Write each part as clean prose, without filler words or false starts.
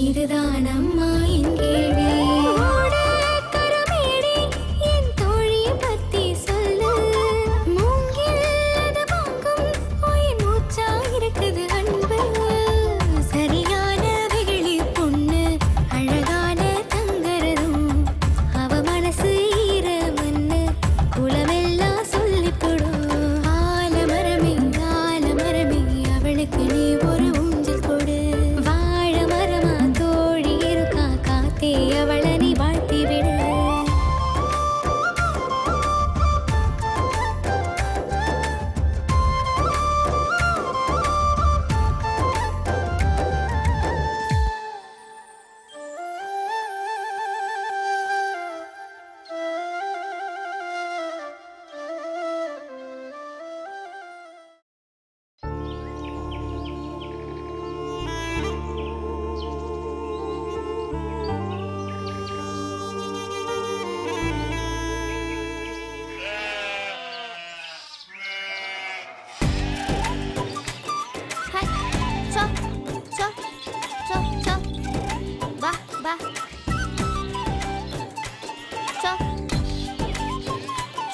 இதுதான் அம்மா என் கேள்வி. ஓட கரமேடி என் தோழியை பத்தி சொல்லு. மூங்கில் அது வாங்கும் உயிர் மூச்சா இருக்குது அன்பு. சரியான வெகுளி பொண்ணு அழகான தங்கரதும். அவ மனசு ஈரமண்ணு குலமெல்லாம் சொல்லிக் கொடு. ஆலமரமே ஆலமரமே அவளுக்கு நீ ஒரு ஊஞ்சல் கொடு. வாழ மரமா தோழி இருக்கா காத்தே அவளை நீ வாழ்த்தி விடு. Hai, cho, cho, cho, cho. Va, va. Cho,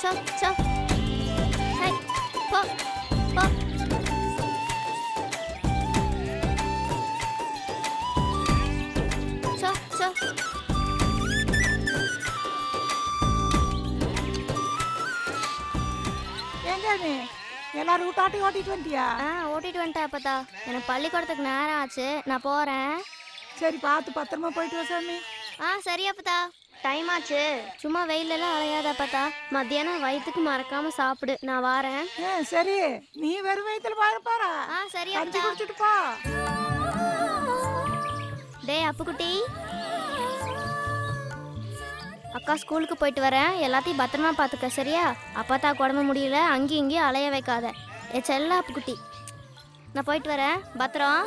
cho, cho. Hai, po, po. Cho, cho. எங்க நீ எல்லாரும் ஊட்டாட்டி ஓட்டிட்டு வந்துட்டியா? ஓட்டிட்டு வந்துட்டேன் அப்பதா. எனக்கு பள்ளிக்கூடத்துக்கு நேரம் ஆச்சு, நான் போறேன். சரி பார்த்து பத்திரமா போயிட்டு வா சாமி. சரி அப்பதா. டைம் ஆச்சு, சும்மா வெயிலெல்லாம் அலையாத அப்பதா. மத்தியானம் வயிற்றுக்கு மறக்காம சாப்பிடு, நான் வாரேன். சரி நீ வெறும் வயித்துல வாழ பாரா. சரி கஞ்சி அப்பதா. குடிச்சிட்டு போ. டேய் அப்புக்குட்டி, அக்கா ஸ்கூலுக்கு போயிட்டு வரேன், எல்லாத்தையும் பத்திரமா பார்த்துக்க சரியா? அப்பத்தா உடம்பு முடியல, அங்கேயும் இங்கேயும் அலைய வைக்காத. செல்ல அப்புக்குட்டி, நான் போயிட்டு வரேன், பத்திரம்.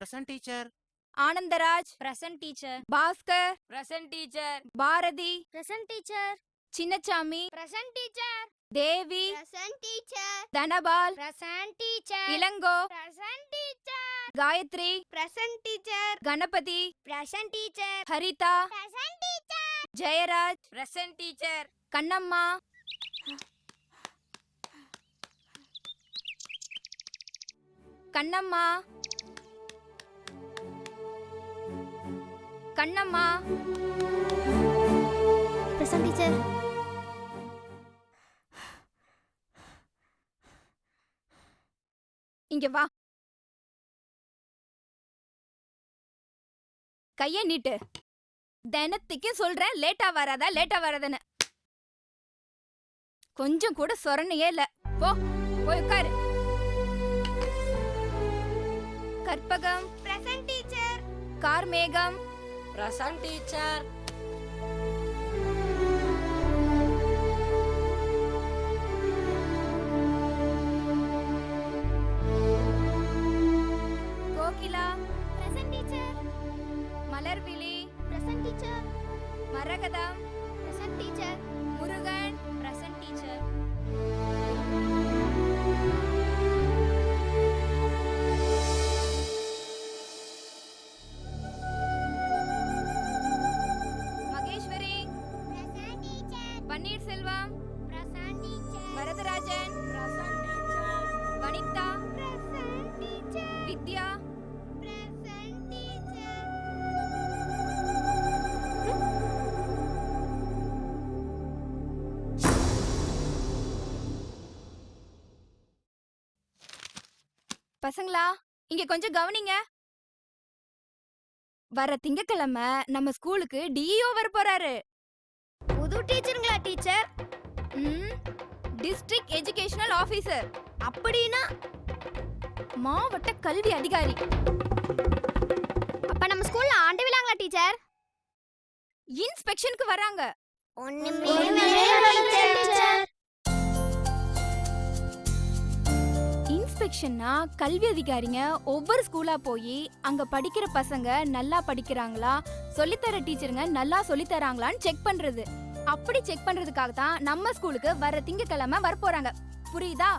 Present teacher. Anandaraj present teacher. Bhaskar present teacher. Bharathi present teacher. Chinnasamy present teacher. Devi present teacher. Dhanapal present teacher. Ilango present teacher. Gayathri present teacher. Ganapathi present teacher. Haritha present teacher. Jayaraj present teacher. Kannamma Kannamma Kannamma present teacher. இங்க வா. கைய நீட்டு. தினத்துக்கு சொல்றேன் லேட்டா வராதான்னு. கொஞ்சம் கூட சொரணையே இல்ல. போ போய் உட்காரு. Karpagam present teacher. Karmegam present teacher. Kokila present teacher. Malarvizhi present teacher. Maragatham present teacher. Murugan present teacher. Maheswari present teacher. Panneerselvam present teacher. Varadarajan present teacher. Vanitha present teacher. Vidya present teacher. பசங்களா இங்க கொஞ்சம் கவனிங்க. வர திங்கக்கிழமை நம்ம ஸ்கூலுக்கு டிஇஓ வர போறாரு. புது டீச்சருங்களா டீச்சர்? District educational officer. அப்படினா மாவட்ட கல்வி அதிகாரி. அப்ப நம்ம ஸ்கூல்ல ஆண்டு விழாங்களா டீச்சர்? இன்ஸ்பெக்ஷனுக்கு வராங்க. ஒண்ணுமே டீச்சர். இன்ஸ்பெக்ஷன்னா கல்வி அதிகாரிங்க ஒவ்வொரு ஸ்கூலா போய் அங்க படிக்கிற பசங்க நல்லா படிக்கிறாங்களா, சொல்லித்தர டீச்சருங்க நல்லா சொல்லித்தராங்களான்னு செக் பண்றது. அப்படி செக் பண்றதுக்காக தான் நம்ம ஸ்கூலுக்கு வர திங்கக்கிழமை வர போறாங்க. புரியுதா?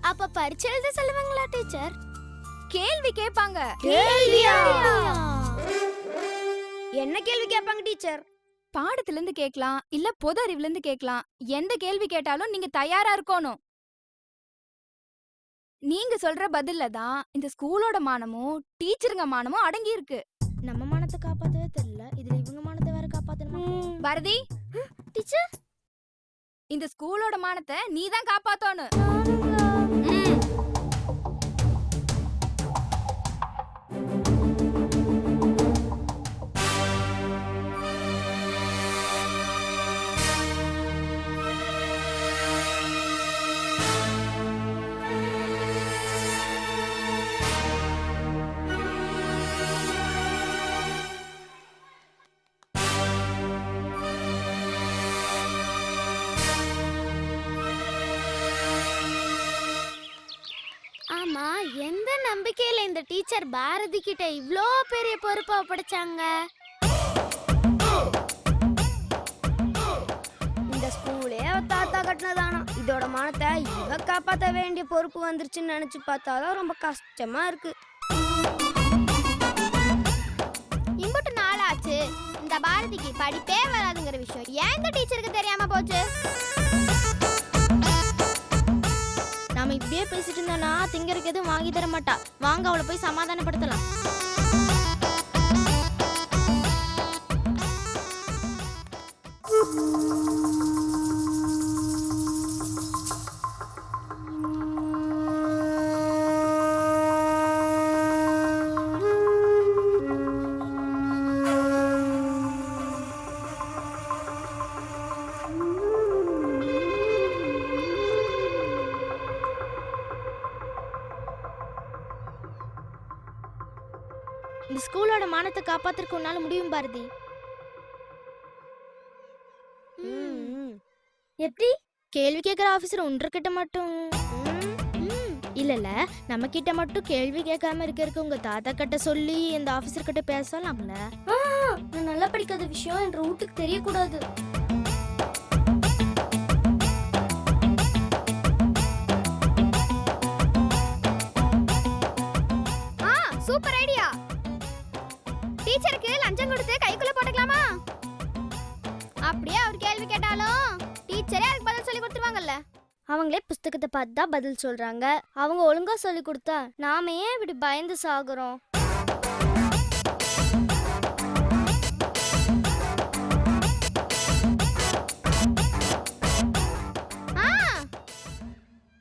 அப்ப பரீட்சை எழுத சொல்லுவாங்களா டீச்சர்? கேள்வி கேட்பாங்க. கேள்வியா? என்ன கேள்வி கேட்பாங்க டீச்சர்? பாடத்துல இருந்து கேட்கலாம், இல்ல பொது அறிவுல இருந்து கேட்கலாம். எந்த கேள்வி கேட்டாலும் நீங்க தயாரா இருக்கணும். நீங்க சொல்ற பதில்ல தான் இந்த ஸ்கூலோட மானமும் டீச்சருங்க மானமும் அடங்கி இருக்கு. நம்ம மானத்தை காப்பாத்தவே தெரியல, இதுல இவங்க மானத்தை வேற காப்பாத்தணுமா? பாரதி டீச்சர், இந்த ஸ்கூலோட மானத்தை நீ தான் காப்பாத்தணும். ஆமா, எந்த நம்பிக்கையில இந்த டீச்சர் பாரதி கிட்ட இவ்ளோ பெரிய பொறுப்பை ஒப்படைச்சாங்க? இந்த ஸ்கூலே அவ தாத்தா கட்டினதானா, இதோட மானத்தை இவ காப்பாத்த வேண்டிய பொறுப்பு வந்துருச்சுன்னு நினைச்சு பார்த்தாதான் ரொம்ப கஷ்டமா இருக்கு. இம்புட்டு நாளாச்சு இந்த பாரதிக்கு படிப்பே வராதுங்கிற விஷயம் ஏன் இந்த டீச்சருக்கு தெரியாம போச்சு? நாம இப்படியே பேசிட்டு இருந்தானா திங்கருக்கு எதுவும் வாங்கி தர மாட்டா. வாங்க அவளை போய் சமாதானப்படுத்தலாம். இந்த ஸ்கூலோட மானத்தை காப்பாத்துறதுக்கு உன்னால முடியும் பாரதி. எப்படி? கேள்வி கேட்கிற ஆபீசர் ஒன்றரை கிட்ட மட்டும் இல்ல இல்ல நம்ம கிட்ட மட்டும் கேள்வி கேட்காம இருக்கிறதுக்கு உங்க தாத்தா கிட்ட சொல்லி இந்த ஆபீசர் கிட்ட பேசலாம்ல. நான் நல்லா படிக்காத விஷயம் என்ற வீட்டுக்கு தெரியக்கூடாது. Super idea. டீச்சருக்கு லஞ்சம் கொடுத்து கைக்குள்ள போட்டுக்கலாமா? அப்படியே அவர் கேள்வி கேட்டாலும் டீச்சரே அதுக்கு பதில் சொல்லி கொடுத்துருவாங்கல்ல. அவங்களே புஸ்தகத்தை பார்த்து தான் பதில் சொல்றாங்க. அவங்க ஒழுங்கா சொல்லி கொடுத்தா நாம ஏன் இப்படி பயந்து சாகுறோம்?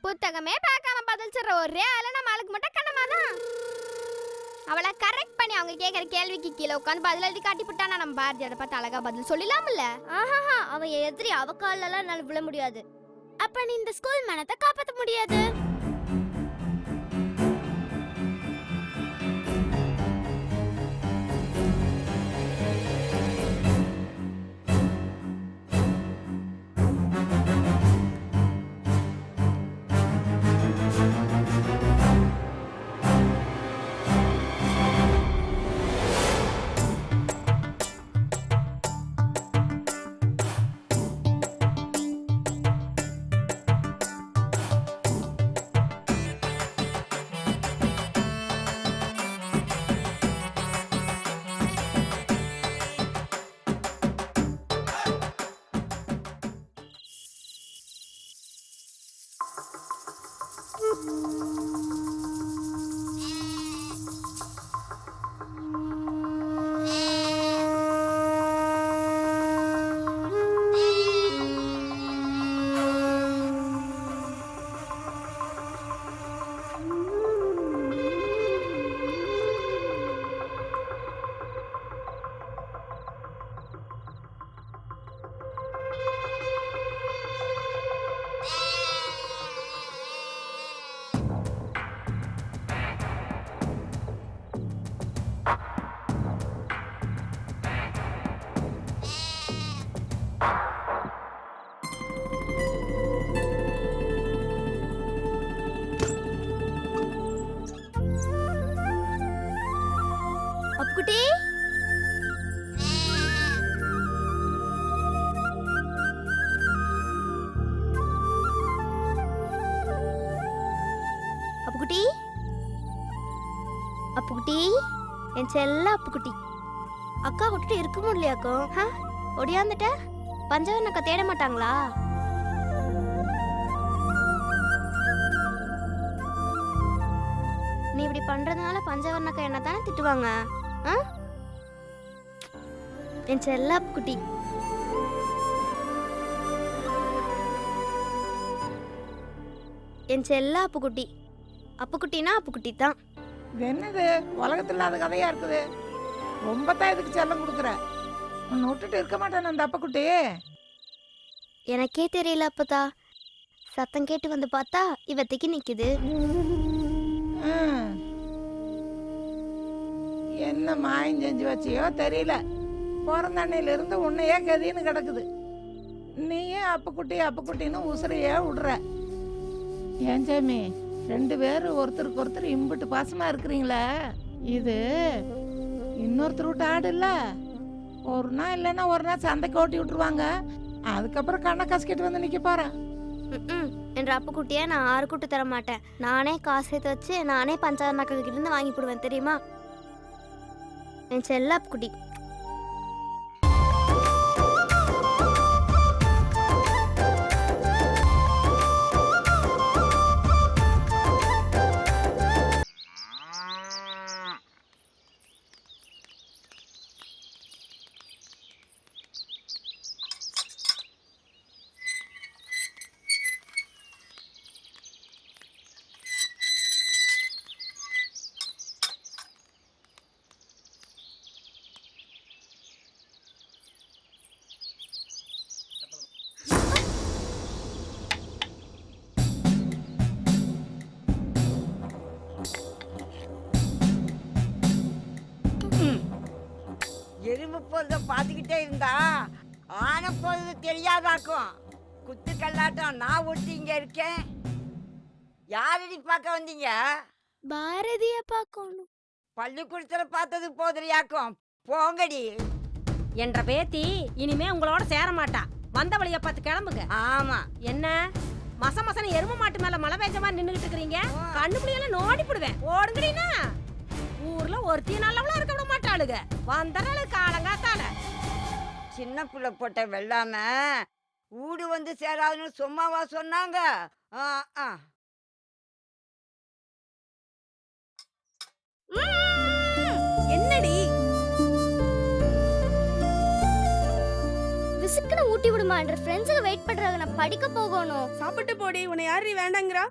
புத்தகமே பார்க்காம பதில் சொல்ற ஒரே ஆளு நம்ம ஆளுக்கு மட்டும் கண்ணமா தான். அவளை கரெக்ட் பண்ணி அவங்க கேட்குற கேள்விக்கு கீழே உட்காந்து பதில் எழுதி காட்டி விட்டானா நம்ம பாரதியோட பார்த்து அழகா பதில் சொல்லலாம்ல. ஆஹா, அவ எதிரி அவ காலெல்லாம் என்னால விழ முடியாது. அப்ப நீ இந்த ஸ்கூல் மனத்தை காப்பாற்ற முடியாது. அப்புக்குட்டி, அப்புக்குட்டி, அப்புக்குட்டி, என் செல்ல அப்புக்குட்டி. அக்கா விட்டுட்டு இருக்க முடியலையாக்கோ? ஒடியாந்துட்ட பஞ்சவன் அக்கா தேட மாட்டாங்களா? நீ இப்படி பண்றதுனால பஞ்சவன் அக்கா என்ன தானே திட்டுவாங்க. என் செல்ல அப்புக்குட்டி. என் செல்ல அப்புக்குட்டி. அப்புக்குட்டினா அப்புக்குட்டி தான். இது என்னது உலகத்துல இல்லாத கதையா இருக்குது. ரொம்ப தான் இதுக்கு செல்லம் கொடுக்குற. உன்னை விட்டுட்டு இருக்க மாட்டேன் அந்த அப்பக்குட்டி. எனக்கே தெரியல அப்பதா. சத்தம் கேட்டு வந்து பார்த்தா இவத்தைக்கு நிக்குது. என்ன மாயம் செஞ்சு வச்சியோ தெரியல. பிறந்த அன்னையில இருந்து உன்னையே கதின்னு கிடக்குது. நீயே அப்பக்குட்டின்னு உசுரையே விடுற. ஏன் சாமி, 2 பேரும் ஒருத்தருக்கு ஒருத்தர் இம்பிட்டு பாசமா இருக்கிறீங்களே, இது இன்னொருத்தர் விட்டு ஆடு இல்ல. ஒரு நாள் இல்லைன்னா ஒரு நாள் சந்தைக்கு ஓட்டி விட்டுருவாங்க. அதுக்கப்புறம் கண்ணை கசக்கிட்டு வந்து நிக்க போறேன். என்ற அப்புக்குட்டியை நான் 6 கூட்டு தர மாட்டேன். நானே காசு சேர்த்து வச்சு நானே பஞ்சாயத்து மக்கள் கிட்ட இருந்து வாங்கி போடுவேன் தெரியுமா? என் செல்ல அப்புக்குட்டி. எறும்பு பொழுத பார்த்துக்கிட்டே இருந்தா ஆன பொழுது தெரியாதாக்கும். குத்து கல்லாட்டம் நான் ஒட்டி இங்க இருக்கேன். யாரடி பார்க்க வந்தீங்க? பாரதிய பார்க்கணும். பள்ளிக்கூடத்துல பார்த்தது போதிரியாக்கும். போங்கடி. என்ற பேத்தி இனிமே உங்களோட சேர மாட்டா. வந்த வழிய பார்த்து கிளம்புங்க. ஆமா. என்ன மசமசன எரும மாட்டு மேல மழை பெஞ்ச மாதிரி நின்னுகிட்டு இருக்கீங்க? கண்ணு புளியெல்லாம் நோண்டி போடுவேன். ஓடுங்கடினா. ஊர்ல ஒருத்தி நல்லவளா இருக்க விட மாட்டாளுங்க. வந்தறால காலங்காத்தால. சின்ன புள்ள போட்ட வெள்ளாம ஊடு வந்து சேராதுன்னு சும்மாவா சொன்னாங்க? என்னடி விசுக்குன்னு ஊட்டி விடுமா? என்ற ஃப்ரெண்ட்ஸுக்கு வெயிட் பண்றாங்க. நான் படிக்க போகணும். சாப்பிட்டு போடி. உன்னை யாரு வேண்டாங்கிறா?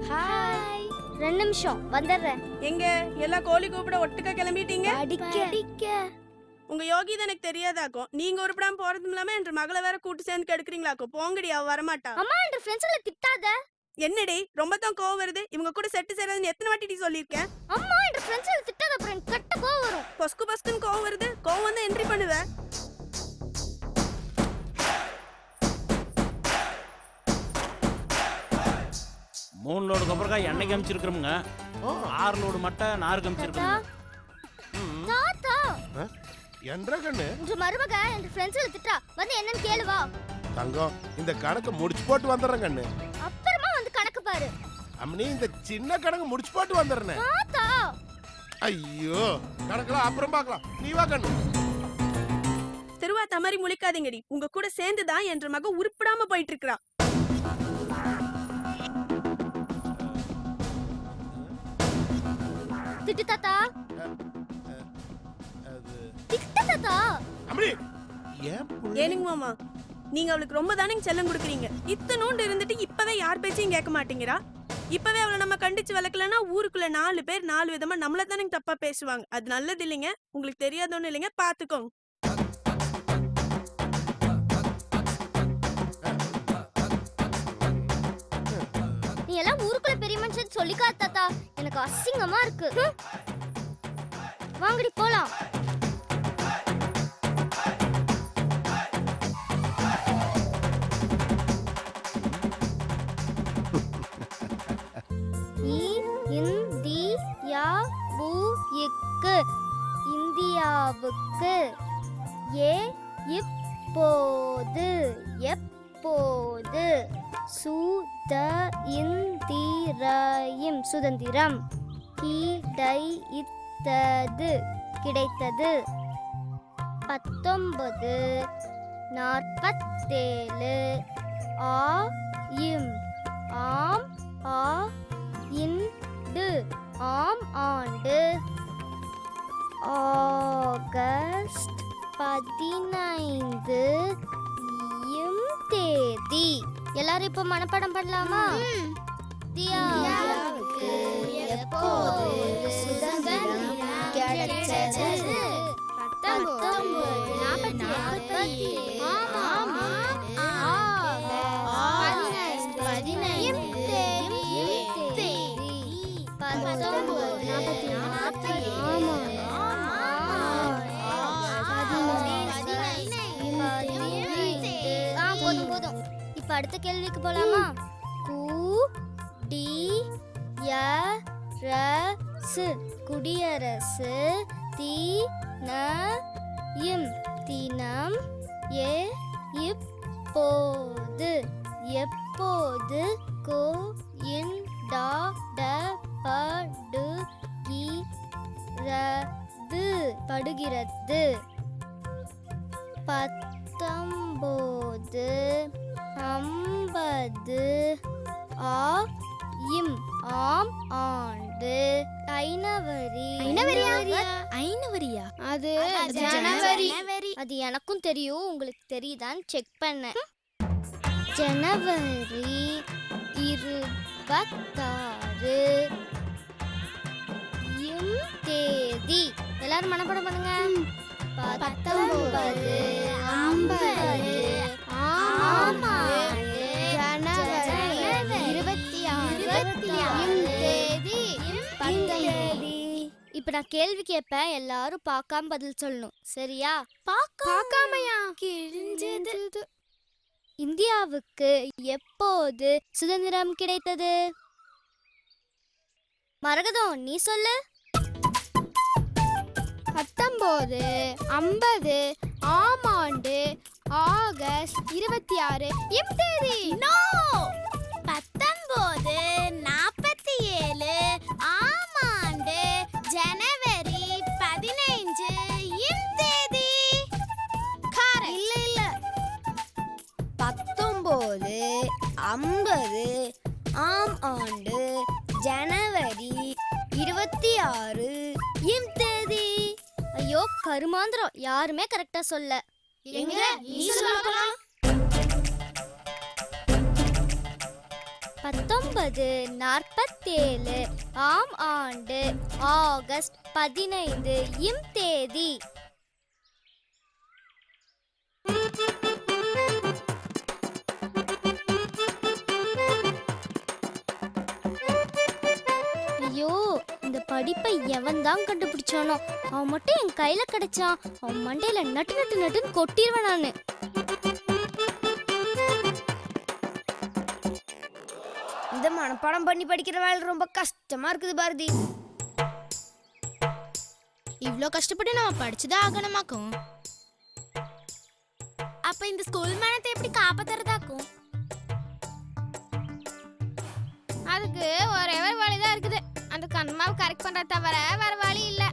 ஹாய். 2 நிமிஷம் வந்துடுறேன். எங்க எல்லா கோழி கூப்பிட ஒட்டுக்கா கிளம்பிட்டீங்க? படிக்க. உங்க யோகி தான் எனக்கு தெரியாதாக்கும். நீங்க உருப்படாம போறதும் இல்லாம என்ற மகளை வேற கூட்டு சேர்ந்து கெடுக்குறீங்களாக்கும். போங்கடி, அவ வரமாட்டா. அம்மா என்ற ஃப்ரெண்ட்ஸ்களை திட்டாத. என்னடி ரொம்ப தான் கோவம் வருது? இவங்க கூட செட்டு சேராதுன்னு எத்தனை வாட்டி சொல்லியிருக்கேன்? அம்மா என்ற ஃப்ரெண்ட்ஸ்களை திட்டாத, அப்புறம் எனக்கு கட்ட கோவம் வரும். பொஸ்கு பொஸ்குன்னு கோவம் வருது. கோவம் வந்து என்ட்ரி பண்ணுவேன். மூணு லோடு கொப்பரக்காய் எண்ணெய் கமிச்சிருக்கிறோமுங்க. 6 லோடு மட்டை நார் கமிச்சிருக்கோம். தாத்தா என்ற கண்ணு உங்க மருமக என்ற ஃப்ரெண்ட்ஸ்களை திட்டா. வந்து என்னன்னு கேளுவா. தங்கம், இந்த கணக்கு முடிச்சு போட்டு வந்துடுறேன் கண்ணு. அப்புறமா வந்து கணக்கு பாரு. அம்மனி, இந்த சின்ன கணக்கு முடிச்சு போட்டு வந்துடுறேன். தாத்தா ஐயோ, கணக்கெல்லாம் அப்புறம் பார்க்கலாம். நீ வா கண்ணு. திருவாத்தா மாதிரி முழிக்காதீங்கடி. உங்க கூட சேர்ந்துதான் என்ற மக உருப்படாம போயிட்டு இருக்கா. திட்டு தாத்தா. அது திட்டு தாத்தா. அம்மனி, ஏன் புள்ள- ஏனுங்க மாமா, நீங்க அவளுக்கு ரொம்ப தானே செல்லம் கொடுக்குறீங்க. இத்தனோண்டு இருந்துட்டு இப்பவே யார் பேச்சையும் கேட்க மாட்டேங்கிறா. இப்பவே அவளை நம்ம கண்டிச்சு வளர்க்கலன்னா ஊருக்குள்ள 4 பேர் 4 விதமா நம்மள தானே தப்பா பேசுவாங்க. அது நல்லது இல்லைங்க. உங்களுக்கு தெரியாதோன்னு இல்லைங்க, பாத்துக்கோங்க. நீ எல்லாம் ஊருக்குள்ள பெரிய மனுஷன் சொல்லிக்காத தாத்தா. எனக்கு அசிங்கமா இருக்கு. வாங்கடி போலாம். இந்தியாவுக்கு இப்போது எப்போது சுதந்திரம் கிடைத்தது 1947 ஆம் ஆண்டு ஆகஸ்ட் 15 தேதி. எல்லாரும் இப்ப மனப்பாடம் பண்ணலாமா? இந்தியாவுக்கு எப்போது சுதந்திரம் கிடைச்சது? 1947 போதும். இப்ப அடுத்த கேள்விக்கு போலாமா? குடியரசு தினம் இப்போது எப்போது படுகிறது? 1950 ஆம் ஆண்டு ஐனவரி ஐநவரியா? அது அது ஜனவரி. ஜனவரி. அது எனக்கும் தெரியும், உங்களுக்கு தெரியுதான்னு செக் பண்ணேன். ஜனவரி 26 தேதி. எல்லாரும் மனப்பாடம் பண்ணுங்க. 19 50 ஜனவரி 26 தேதி 19. இப்ப நான் கேள்வி கேட்பேன், எல்லாரும் பார்க்காம பதில் சொல்லணும், சரியா? பார்க்காமையா? கிழிஞ்சது. இந்தியாவுக்கு எப்போது சுதந்திரம் கிடைத்தது? மரகதம், நீ சொல்லு. 1950 ஆம் ஆண்டு ஆகஸ்ட் 26 தேதி. நோ, 1947 ஆம் ஆண்டு ஜனவரி 15 தேதி. இல்ல இல்ல, 1950 ஆம் ஆண்டு ஜனவரி 26 தேதி. ஐயோ கருமாந்திரம், யாருமே கரெக்டா சொல்ல. எங்க நீ சொல்லலாம். 1947 ஆம் ஆண்டு ஆகஸ்ட் 15 தேதி. ஐயோ, இந்த படிப்பை எவன் தான் கண்டுபிடிச்சானோ, அவன் மட்டும் என் கையில கிடைச்சான், அவன் மண்டையில நட்டு நட்டு நட்டுன்னு கொட்டிடுவேன் நானு. இந்த மனப்பாடம் பண்ணி படிக்கிற வேலை ரொம்ப கஷ்டமா இருக்குது பாரதி. இவ்ளோ கஷ்டப்பட்டு நம்ம படிச்சுதான் ஆகணுமாக்கும். அப்ப இந்த ஸ்கூல் மானத்தை எப்படி காப்பாத்துறதாக்கும்? அதுக்கு ஒரே ஒரு வழிதான் இருக்குது. அந்த கண்மாவை கரெக்ட் பண்றத தவிர வேற வழி இல்ல.